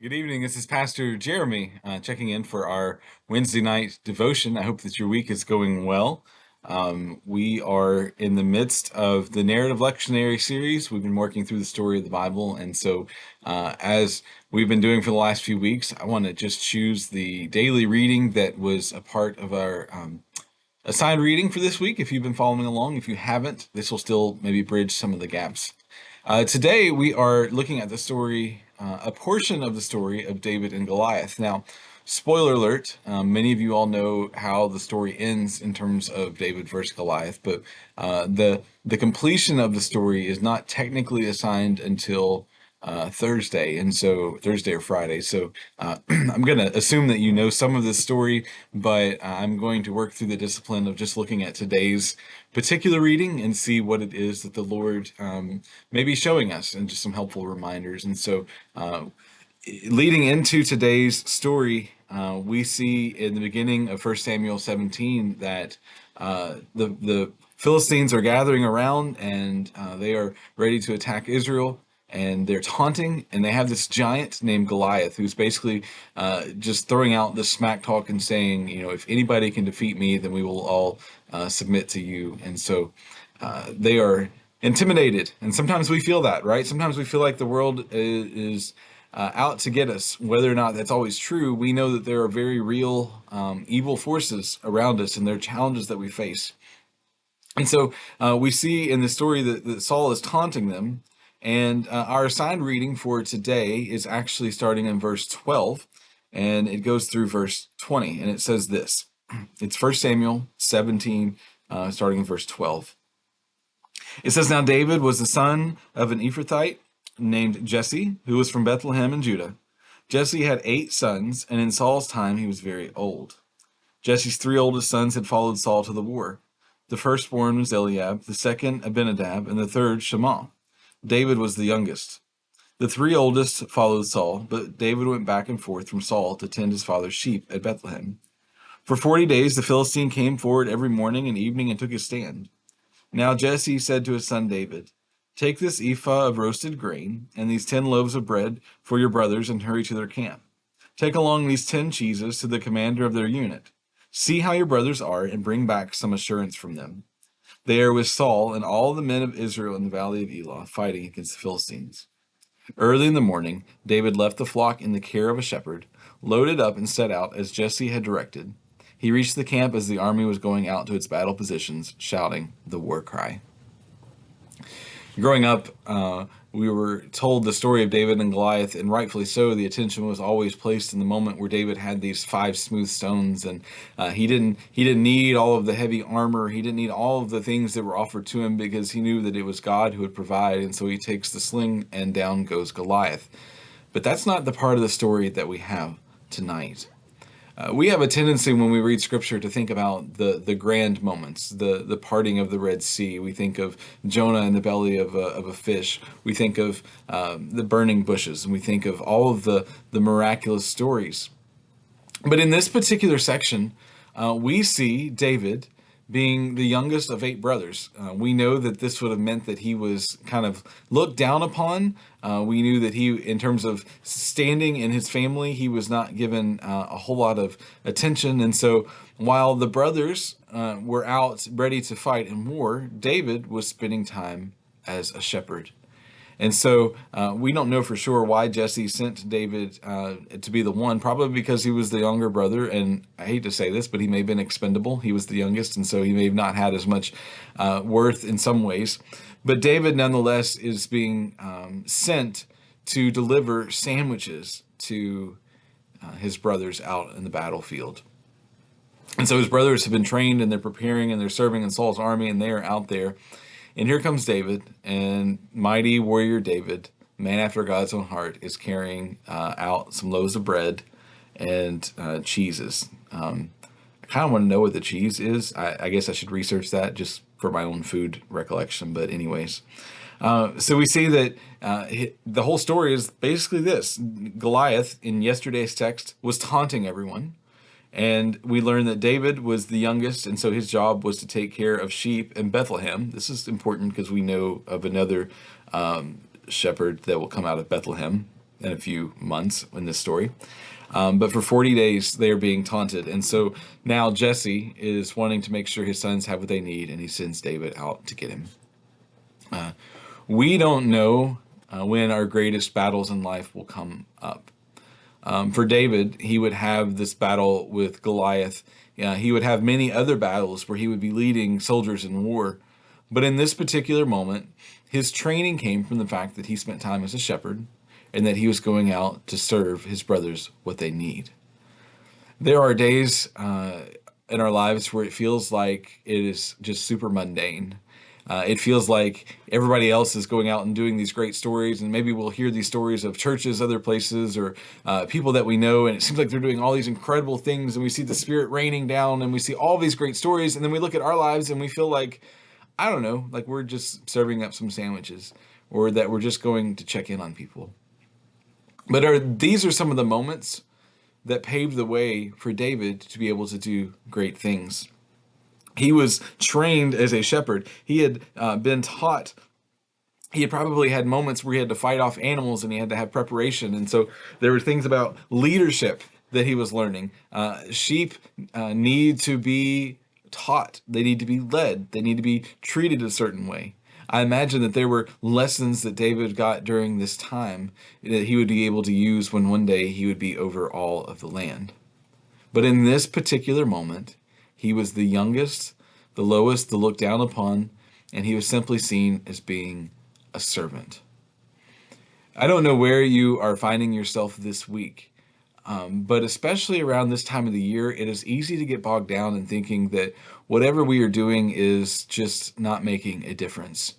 Good evening. This is Pastor Jeremy checking in for our Wednesday night devotion. I hope that your week is going well. We are in the midst of the narrative lectionary series. We've been working through the story of the Bible. And so, as we've been doing for the last few weeks, I want to just choose the daily reading that was a part of our assigned reading for this week. If you've been following along, if you haven't, this will still maybe bridge some of the gaps. Today we are looking at the story, a portion of the story of David and Goliath. Now, spoiler alert, many of you all know how the story ends in terms of David versus Goliath, but the completion of the story is not technically assigned until Thursday, and so Thursday or Friday. So I'm going to assume that you know some of this story, but I'm going to work through the discipline of just looking at today's particular reading and see what it is that the Lord may be showing us, and just some helpful reminders. And so, leading into today's story, we see in the beginning of 1 Samuel 17 that the Philistines are gathering around, and they are ready to attack Israel. And they're taunting, and they have this giant named Goliath who's basically just throwing out the smack talk and saying, if anybody can defeat me, then we will all submit to you. And so they are intimidated. And sometimes we feel that, right? Sometimes we feel like the world is out to get us. Whether or not that's always true, we know that there are very real evil forces around us, and there are challenges that we face. And so we see in the story that Saul is taunting them. And our assigned reading for today is actually starting in verse 12, and it goes through verse 20, and it says this. It's 1 Samuel 17, starting in verse 12. It says, "Now David was the son of an Ephrathite named Jesse, who was from Bethlehem in Judah. Jesse had 8 sons, and in Saul's time he was very old. Jesse's 3 oldest sons had followed Saul to the war. The firstborn was Eliab, the second Abinadab, and the third Shammah. David was the youngest. The 3 oldest followed Saul, but David went back and forth from Saul to tend his father's sheep at Bethlehem. For 40 days the Philistine came forward every morning and evening and took his stand. Now Jesse said to his son David, 'Take this ephah of roasted grain and these 10 loaves of bread for your brothers and hurry to their camp. Take along these 10 cheeses to the commander of their unit. See how your brothers are and bring back some assurance from them.' They are with Saul and all the men of Israel in the valley of Elah, fighting against the Philistines. Early in the morning, David left the flock in the care of a shepherd, loaded up and set out as Jesse had directed. He reached the camp as the army was going out to its battle positions, shouting the war cry." Growing up, we were told the story of David and Goliath, and rightfully so. The attention was always placed in the moment where David had these 5 smooth stones, and he didn't need all of the heavy armor. He didn't need all of the things that were offered to him, because he knew that it was God who would provide. And so he takes the sling, and down goes Goliath. But that's not the part of the story that we have tonight. We have a tendency when we read scripture to think about the grand moments, the parting of the Red Sea. We think of Jonah in the belly of a fish. We think of the burning bushes, and we think of all of the miraculous stories. But in this particular section, we see David being the youngest of 8 brothers. We know that this would have meant that he was kind of looked down upon. We knew that he, in terms of standing in his family, he was not given a whole lot of attention. And so while the brothers were out ready to fight in war, David was spending time as a shepherd. And so we don't know for sure why Jesse sent David to be the one, probably because he was the younger brother. And I hate to say this, but he may have been expendable. He was the youngest, and so he may have not had as much worth in some ways. But David, nonetheless, is being sent to deliver sandwiches to his brothers out in the battlefield. And so his brothers have been trained, and they're preparing, and they're serving in Saul's army, and they are out there. And here comes David, and mighty warrior David, man after God's own heart, is carrying out some loaves of bread and cheeses. I kind of want to know what the cheese is. I guess I should research that just for my own food recollection. But anyways, so we see that the whole story is basically this. Goliath, in yesterday's text, was taunting everyone. And we learn that David was the youngest, and so his job was to take care of sheep in Bethlehem. This is important because we know of another shepherd that will come out of Bethlehem. in a few months in this story. But for 40 days, they are being taunted. And so now Jesse is wanting to make sure his sons have what they need, and he sends David out to get him. We don't know when our greatest battles in life will come up. For David, he would have this battle with Goliath. He would have many other battles where he would be leading soldiers in war. But in this particular moment, his training came from the fact that he spent time as a shepherd and that he was going out to serve his brothers what they need. There are days in our lives where it feels like it is just super mundane. It feels like everybody else is going out and doing these great stories, and maybe we'll hear these stories of churches, other places, or people that we know, and it seems like they're doing all these incredible things, and we see the Spirit raining down, and we see all these great stories, and then we look at our lives and we feel like, I don't know, like we're just serving up some sandwiches, or that we're just going to check in on people. But these are some of the moments that paved the way for David to be able to do great things. He was trained as a shepherd. He had been taught. He had probably had moments where he had to fight off animals and he had to have preparation. And so there were things about leadership that he was learning. Sheep need to be taught. They need to be led. They need to be treated a certain way. I imagine that there were lessons that David got during this time that he would be able to use when one day he would be over all of the land. But in this particular moment, he was the youngest, the lowest, the looked down upon, and he was simply seen as being a servant. I don't know where you are finding yourself this week, but especially around this time of the year, it is easy to get bogged down in thinking that whatever we are doing is just not making a difference.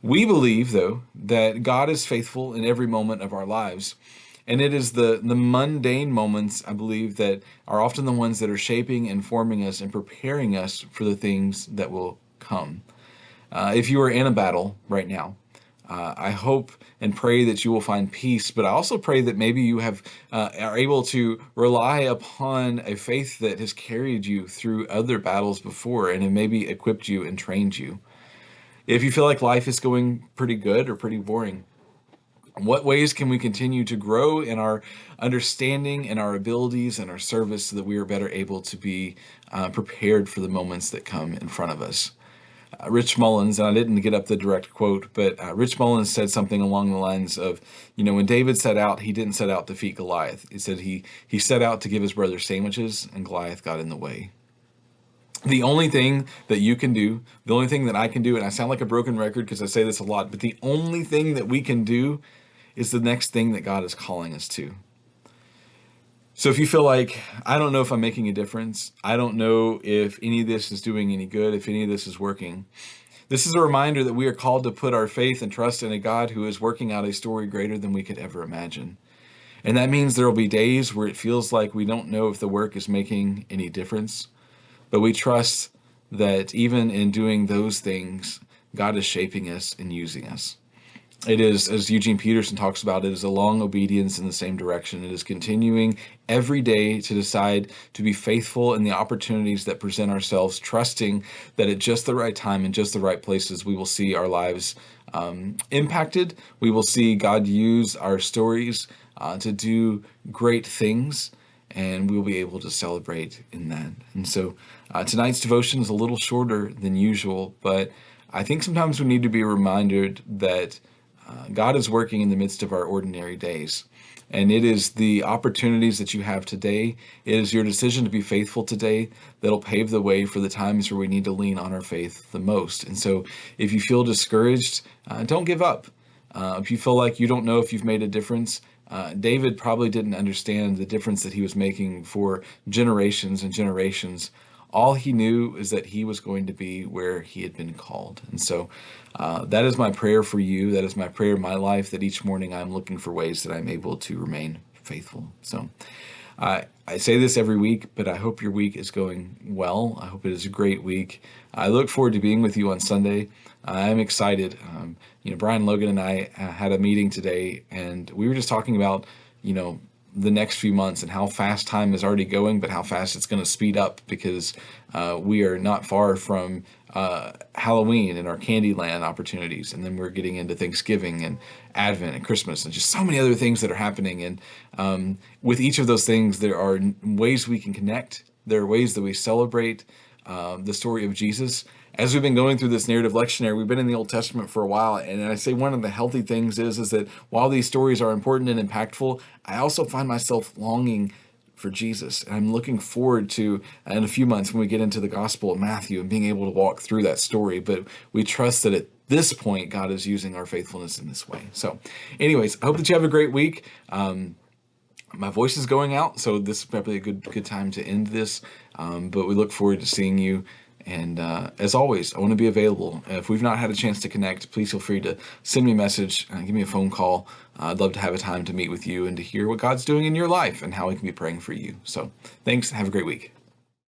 We believe, though, that God is faithful in every moment of our lives. And it is the mundane moments, I believe, that are often the ones that are shaping and forming us and preparing us for the things that will come. If you are in a battle right now, I hope and pray that you will find peace, but I also pray that maybe you are able to rely upon a faith that has carried you through other battles before and have maybe equipped you and trained you. If you feel like life is going pretty good or pretty boring, what ways can we continue to grow in our understanding and our abilities and our service so that we are better able to be prepared for the moments that come in front of us? Rich Mullins, and I didn't get up the direct quote, but Rich Mullins said something along the lines of, when David set out, he didn't set out to defeat Goliath. He said he set out to give his brother sandwiches, and Goliath got in the way. The only thing that you can do, the only thing that I can do, and I sound like a broken record because I say this a lot, but the only thing that we can do is the next thing that God is calling us to. So if you feel like, I don't know if I'm making a difference, I don't know if any of this is doing any good, if any of this is working, this is a reminder that we are called to put our faith and trust in a God who is working out a story greater than we could ever imagine. And that means there will be days where it feels like we don't know if the work is making any difference, but we trust that even in doing those things, God is shaping us and using us. It is, as Eugene Peterson talks about, it is a long obedience in the same direction. It is continuing every day to decide to be faithful in the opportunities that present ourselves, trusting that at just the right time and just the right places, we will see our lives impacted. We will see God use our stories to do great things, and we'll be able to celebrate in that. And so tonight's devotion is a little shorter than usual, but I think sometimes we need to be reminded that God is working in the midst of our ordinary days. And it is the opportunities that you have today. It is your decision to be faithful today that'll pave the way for the times where we need to lean on our faith the most. And so if you feel discouraged, don't give up. If you feel like you don't know if you've made a difference, David probably didn't understand the difference that he was making for generations and generations. All he knew is that he was going to be where he had been called. And so that is my prayer for you. That is my prayer in my life, that each morning I'm looking for ways that I'm able to remain faithful. So I say this every week, but I hope your week is going well. I hope it is a great week. I look forward to being with you on Sunday. I'm excited. Brian Logan and I had a meeting today, and we were just talking about, the next few months and how fast time is already going, but how fast it's going to speed up because we are not far from Halloween and our Candyland opportunities, and then we're getting into Thanksgiving and Advent and Christmas and just so many other things that are happening. And with each of those things, there are ways we can connect. There are ways that we celebrate the story of Jesus. As we've been going through this narrative lectionary, we've been in the Old Testament for a while, and I say one of the healthy things is that while these stories are important and impactful, I also find myself longing for Jesus. And I'm looking forward to, in a few months, when we get into the Gospel of Matthew and being able to walk through that story. But we trust that at this point, God is using our faithfulness in this way. So anyways, I hope that you have a great week. My voice is going out, so this is probably a good time to end this. But we look forward to seeing you. And as always, I want to be available. If we've not had a chance to connect, please feel free to send me a message, give me a phone call. I'd love to have a time to meet with you and to hear what God's doing in your life and how we can be praying for you. So thanks. Have a great week.